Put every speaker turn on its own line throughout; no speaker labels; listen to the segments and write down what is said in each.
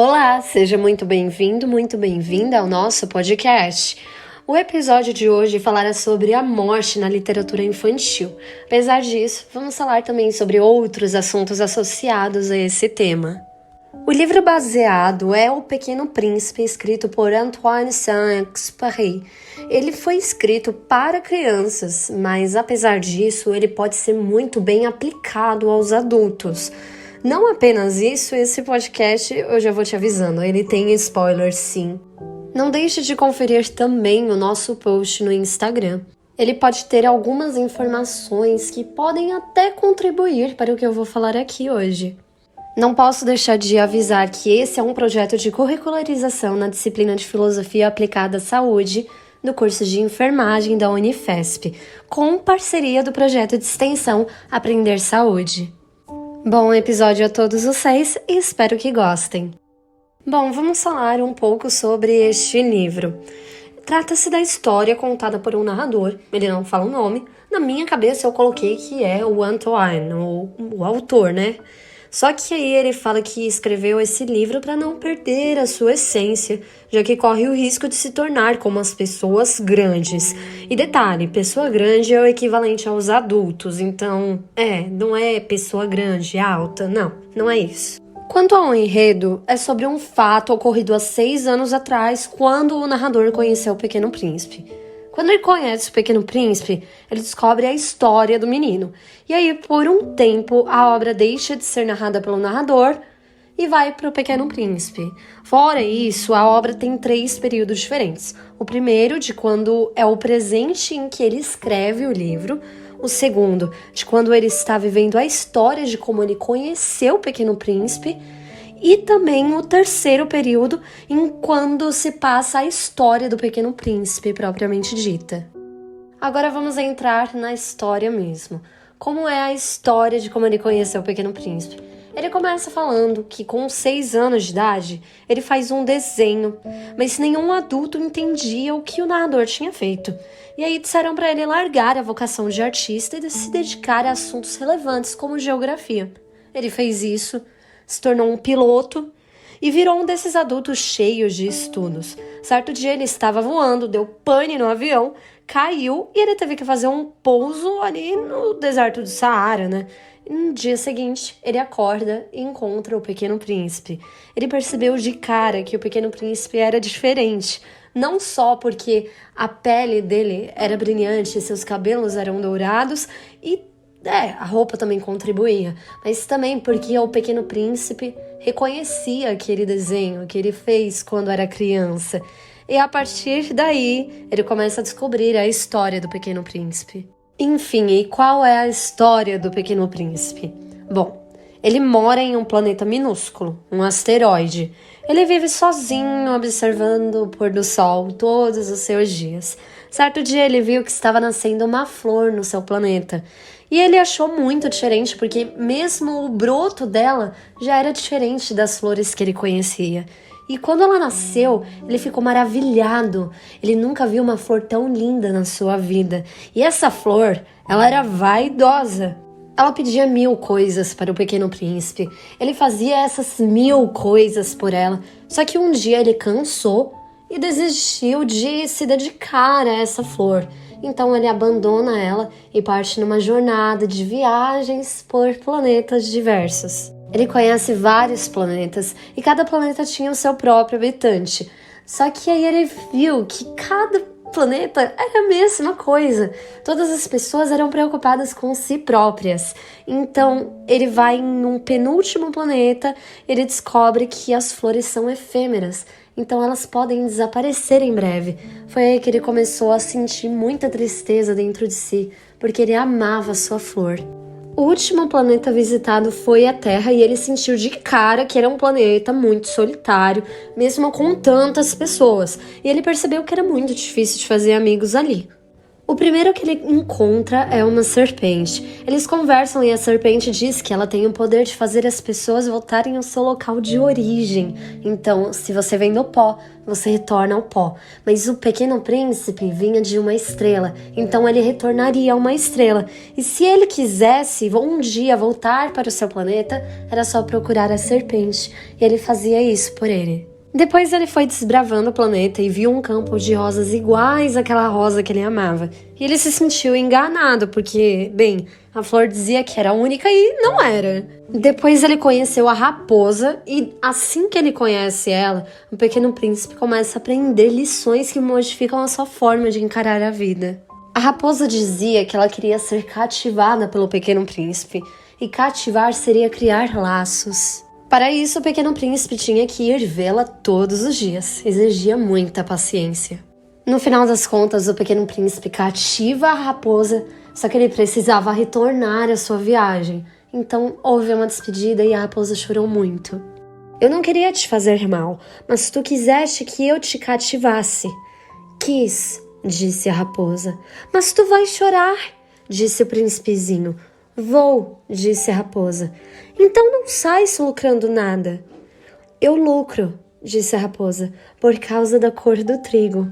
Olá, seja muito bem-vindo, muito bem-vinda ao nosso podcast. O episódio de hoje falará sobre a morte na literatura infantil. Apesar disso, vamos falar também sobre outros assuntos associados a esse tema. O livro baseado é O Pequeno Príncipe, escrito por Antoine Saint-Exupéry. Ele foi escrito para crianças, mas apesar disso, ele pode ser muito bem aplicado aos adultos. Não apenas isso, esse podcast, eu já vou te avisando, ele tem spoilers sim. Não deixe de conferir também o nosso post no Instagram. Ele pode ter algumas informações que podem até contribuir para o que eu vou falar aqui hoje. Não posso deixar de avisar que esse é um projeto de curricularização na disciplina de Filosofia Aplicada à Saúde do curso de Enfermagem da Unifesp, com parceria do projeto de extensão Aprender Saúde. Bom episódio a todos vocês e espero que gostem. Bom, vamos falar um pouco sobre este livro. Trata-se da história contada por um narrador, ele não fala o nome. Na minha cabeça eu coloquei que é o Antoine, o autor, né? Só que aí ele fala que escreveu esse livro para não perder a sua essência, já que corre o risco de se tornar como as pessoas grandes. E detalhe, pessoa grande é o equivalente aos adultos, então, não é pessoa grande, alta, não é isso. Quanto ao enredo, é sobre um fato ocorrido há 6 anos atrás, quando o narrador conheceu o Pequeno Príncipe. Quando ele conhece o Pequeno Príncipe, ele descobre a história do menino. E aí, por um tempo, a obra deixa de ser narrada pelo narrador e vai para o Pequeno Príncipe. Fora isso, a obra tem 3 períodos diferentes. O primeiro, de quando é o presente em que ele escreve o livro. O segundo, de quando ele está vivendo a história de como ele conheceu o Pequeno Príncipe. E também o terceiro período, em quando se passa a história do Pequeno Príncipe propriamente dita. Agora vamos entrar na história mesmo. Como é a história de como ele conheceu o Pequeno Príncipe? Ele começa falando que com 6 anos de idade, ele faz um desenho, mas nenhum adulto entendia o que o narrador tinha feito. E aí disseram para ele largar a vocação de artista e se dedicar a assuntos relevantes como geografia. Ele fez isso, se tornou um piloto e virou um desses adultos cheios de estudos. Certo dia ele estava voando, deu pane no avião, caiu e ele teve que fazer um pouso ali no deserto do Saara, né? E no dia seguinte, ele acorda e encontra o Pequeno Príncipe. Ele percebeu de cara que o Pequeno Príncipe era diferente. Não só porque a pele dele era brilhante, seus cabelos eram dourados e a roupa também contribuía, mas também porque o Pequeno Príncipe reconhecia aquele desenho que ele fez quando era criança. E a partir daí, ele começa a descobrir a história do Pequeno Príncipe. Enfim, e qual é a história do Pequeno Príncipe? Bom, ele mora em um planeta minúsculo, um asteroide. Ele vive sozinho, observando o pôr do sol todos os seus dias. Certo dia ele viu que estava nascendo uma flor no seu planeta. E ele achou muito diferente, porque mesmo o broto dela já era diferente das flores que ele conhecia. E quando ela nasceu, ele ficou maravilhado. Ele nunca viu uma flor tão linda na sua vida. E essa flor, ela era vaidosa. Ela pedia 1000 coisas para o Pequeno Príncipe. Ele fazia essas 1000 coisas por ela. Só que um dia ele cansou e desistiu de se dedicar a essa flor. Então ele abandona ela e parte numa jornada de viagens por planetas diversos. Ele conhece vários planetas e cada planeta tinha o seu próprio habitante. Só que aí ele viu que cada planeta era a mesma coisa. Todas as pessoas eram preocupadas com si próprias. Então ele vai em um penúltimo planeta, ele descobre que as flores são efêmeras. Então elas podem desaparecer em breve. Foi aí que ele começou a sentir muita tristeza dentro de si, porque ele amava sua flor. O último planeta visitado foi a Terra e ele sentiu de cara que era um planeta muito solitário, mesmo com tantas pessoas. E ele percebeu que era muito difícil de fazer amigos ali. O primeiro que ele encontra é uma serpente. Eles conversam e a serpente diz que ela tem o poder de fazer as pessoas voltarem ao seu local de origem. Então, se você vem do pó, você retorna ao pó. Mas o Pequeno Príncipe vinha de uma estrela, então ele retornaria a uma estrela. E se ele quisesse um dia voltar para o seu planeta, era só procurar a serpente. E ele fazia isso por ele. Depois ele foi desbravando o planeta e viu um campo de rosas iguais àquela rosa que ele amava. E ele se sentiu enganado, porque, bem, a flor dizia que era única e não era. Depois ele conheceu a raposa e assim que ele conhece ela, o Pequeno Príncipe começa a aprender lições que modificam a sua forma de encarar a vida. A raposa dizia que ela queria ser cativada pelo Pequeno Príncipe, e cativar seria criar laços. Para isso, o Pequeno Príncipe tinha que ir vê-la todos os dias. Exigia muita paciência. No final das contas, o Pequeno Príncipe cativa a raposa, só que ele precisava retornar à sua viagem. Então, houve uma despedida e a raposa chorou muito. Eu não queria te fazer mal, mas tu quiseste que eu te cativasse. Quis, disse a raposa. Mas tu vais chorar, disse o príncipezinho. Vou, disse a raposa. Então não sais lucrando nada. Eu lucro, disse a raposa, por causa da cor do trigo.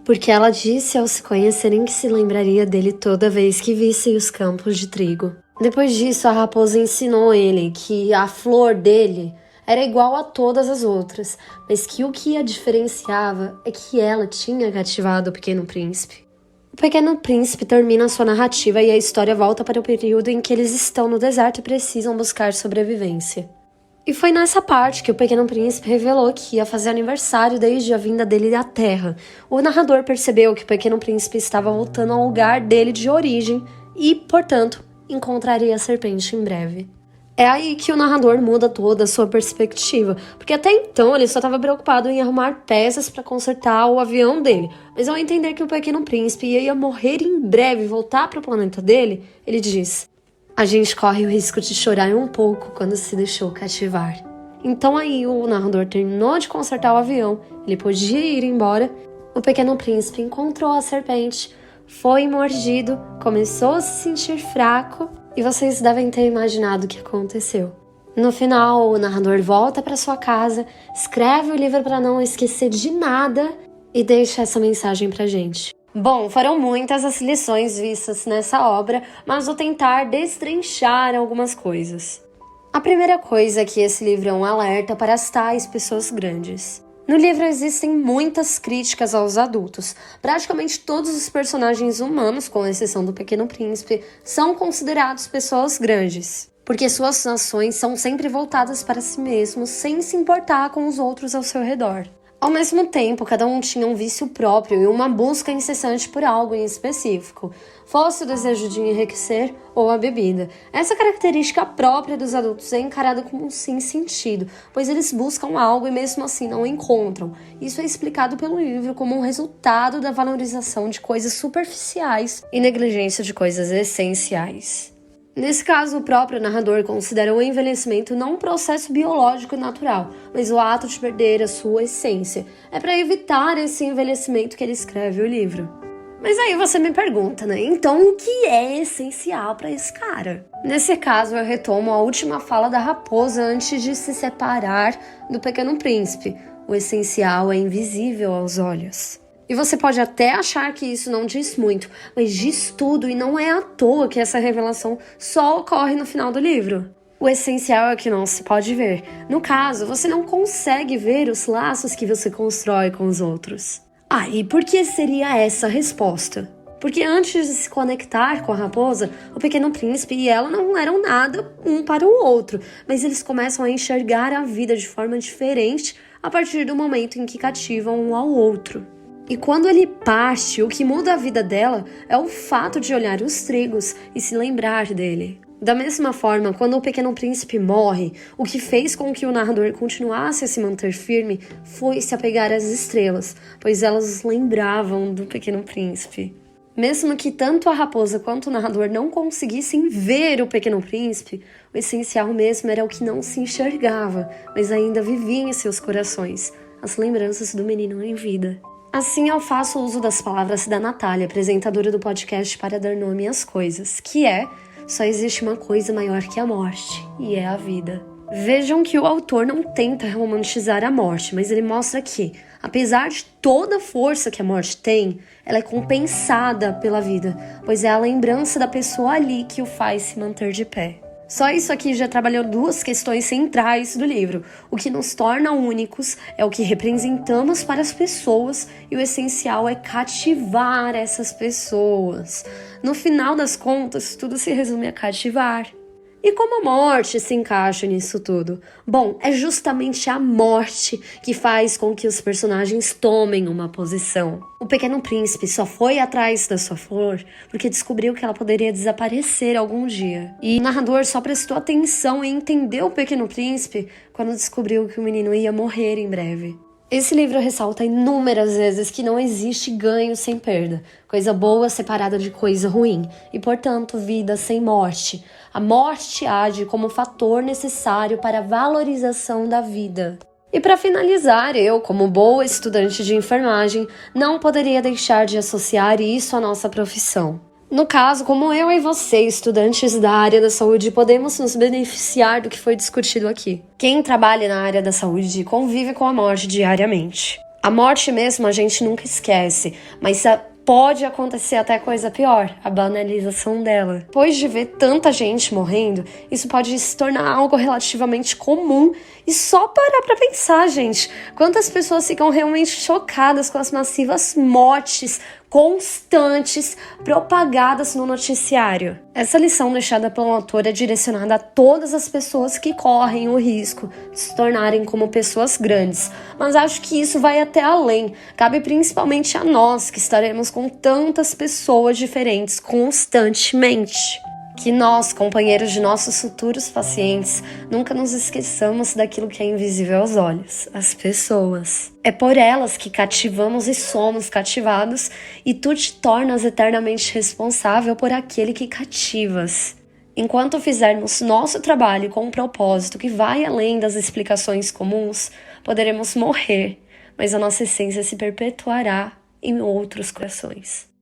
Porque ela disse ao se conhecerem que se lembraria dele toda vez que vissem os campos de trigo. Depois disso, a raposa ensinou ele que a flor dele era igual a todas as outras, mas que o que a diferenciava é que ela tinha cativado o Pequeno Príncipe. O Pequeno Príncipe termina sua narrativa e a história volta para o período em que eles estão no deserto e precisam buscar sobrevivência. E foi nessa parte que o Pequeno Príncipe revelou que ia fazer aniversário desde a vinda dele à Terra. O narrador percebeu que o Pequeno Príncipe estava voltando ao lugar dele de origem e, portanto, encontraria a serpente em breve. É aí que o narrador muda toda a sua perspectiva, porque até então ele só estava preocupado em arrumar peças para consertar o avião dele. Mas ao entender que o Pequeno Príncipe ia morrer em breve e voltar para o planeta dele, ele diz: a gente corre o risco de chorar um pouco quando se deixou cativar. Então aí o narrador terminou de consertar o avião, ele podia ir embora. O Pequeno Príncipe encontrou a serpente, foi mordido, começou a se sentir fraco. E vocês devem ter imaginado o que aconteceu. No final, o narrador volta para sua casa, escreve o livro para não esquecer de nada e deixa essa mensagem pra gente. Bom, foram muitas as lições vistas nessa obra, mas vou tentar destrinchar algumas coisas. A primeira coisa é que esse livro é um alerta para as tais pessoas grandes. No livro existem muitas críticas aos adultos. Praticamente todos os personagens humanos, com exceção do Pequeno Príncipe, são considerados pessoas grandes, porque suas ações são sempre voltadas para si mesmos, sem se importar com os outros ao seu redor. Ao mesmo tempo, cada um tinha um vício próprio e uma busca incessante por algo em específico, fosse o desejo de enriquecer ou a bebida. Essa característica própria dos adultos é encarada como um sem sentido, pois eles buscam algo e mesmo assim não encontram. Isso é explicado pelo livro como um resultado da valorização de coisas superficiais e negligência de coisas essenciais. Nesse caso, o próprio narrador considera o envelhecimento não um processo biológico natural, mas o ato de perder a sua essência. É para evitar esse envelhecimento que ele escreve o livro. Mas aí você me pergunta, né? Então o que é essencial para esse cara? Nesse caso, eu retomo a última fala da raposa antes de se separar do Pequeno Príncipe. O essencial é invisível aos olhos. E você pode até achar que isso não diz muito, mas diz tudo e não é à toa que essa revelação só ocorre no final do livro. O essencial é que não se pode ver. No caso, você não consegue ver os laços que você constrói com os outros. Ah, e por que seria essa a resposta? Porque antes de se conectar com a raposa, o Pequeno Príncipe e ela não eram nada um para o outro, mas eles começam a enxergar a vida de forma diferente a partir do momento em que cativam um ao outro. E quando ele parte, o que muda a vida dela é o fato de olhar os trigos e se lembrar dele. Da mesma forma, quando o Pequeno Príncipe morre, o que fez com que o narrador continuasse a se manter firme foi se apegar às estrelas, pois elas lembravam do Pequeno Príncipe. Mesmo que tanto a raposa quanto o narrador não conseguissem ver o Pequeno Príncipe, o essencial mesmo era o que não se enxergava, mas ainda vivia em seus corações, as lembranças do menino em vida. Assim eu faço uso das palavras da Natália, apresentadora do podcast Para Dar Nome às Coisas, que é: só existe uma coisa maior que a morte, e é a vida. Vejam que o autor não tenta romantizar a morte, mas ele mostra que, apesar de toda a força que a morte tem, ela é compensada pela vida, pois é a lembrança da pessoa ali que o faz se manter de pé. Só isso aqui já trabalhou duas questões centrais do livro. O que nos torna únicos é o que representamos para as pessoas e o essencial é cativar essas pessoas. No final das contas, tudo se resume a cativar. E como a morte se encaixa nisso tudo? Bom, é justamente a morte que faz com que os personagens tomem uma posição. O Pequeno Príncipe só foi atrás da sua flor porque descobriu que ela poderia desaparecer algum dia. E o narrador só prestou atenção e entendeu o Pequeno Príncipe quando descobriu que o menino ia morrer em breve. Esse livro ressalta inúmeras vezes que não existe ganho sem perda, coisa boa separada de coisa ruim, e, portanto, vida sem morte. A morte age como fator necessário para a valorização da vida. E para finalizar, eu, como boa estudante de enfermagem, não poderia deixar de associar isso à nossa profissão. No caso, como eu e você, estudantes da área da saúde, podemos nos beneficiar do que foi discutido aqui. Quem trabalha na área da saúde convive com a morte diariamente. A morte mesmo a gente nunca esquece, mas pode acontecer até coisa pior, a banalização dela. Depois de ver tanta gente morrendo, isso pode se tornar algo relativamente comum. E só parar pra pensar, gente, quantas pessoas ficam realmente chocadas com as massivas mortes constantes propagadas no noticiário. Essa lição deixada pelo autor é direcionada a todas as pessoas que correm o risco de se tornarem como pessoas grandes, mas acho que isso vai até além. Cabe principalmente a nós, que estaremos com tantas pessoas diferentes constantemente. Que nós, companheiros de nossos futuros pacientes, nunca nos esqueçamos daquilo que é invisível aos olhos, as pessoas. É por elas que cativamos e somos cativados, e tu te tornas eternamente responsável por aquele que cativas. Enquanto fizermos nosso trabalho com um propósito que vai além das explicações comuns, poderemos morrer, mas a nossa essência se perpetuará em outros corações.